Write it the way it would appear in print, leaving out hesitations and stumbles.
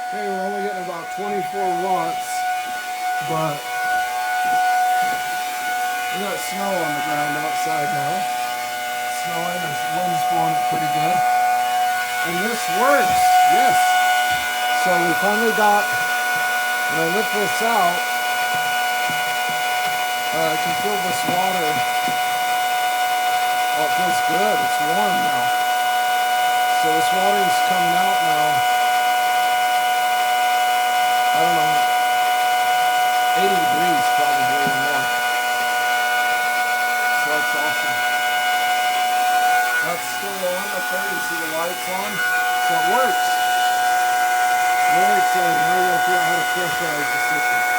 Okay, we're only getting about 24 watts, but we got snow on the ground outside now. Snowing, the wind's blowing it pretty good. And this works, yes. So we finally got, when I lift this out, I can feel this water. Oh, it feels good, it's warm now. So this water is coming out now. I don't know, 80 degrees probably or more. So that's awesome. That's still on up there, you see the lights on. So it works. Very exciting. Now we're going to figure out how to pressurize the system.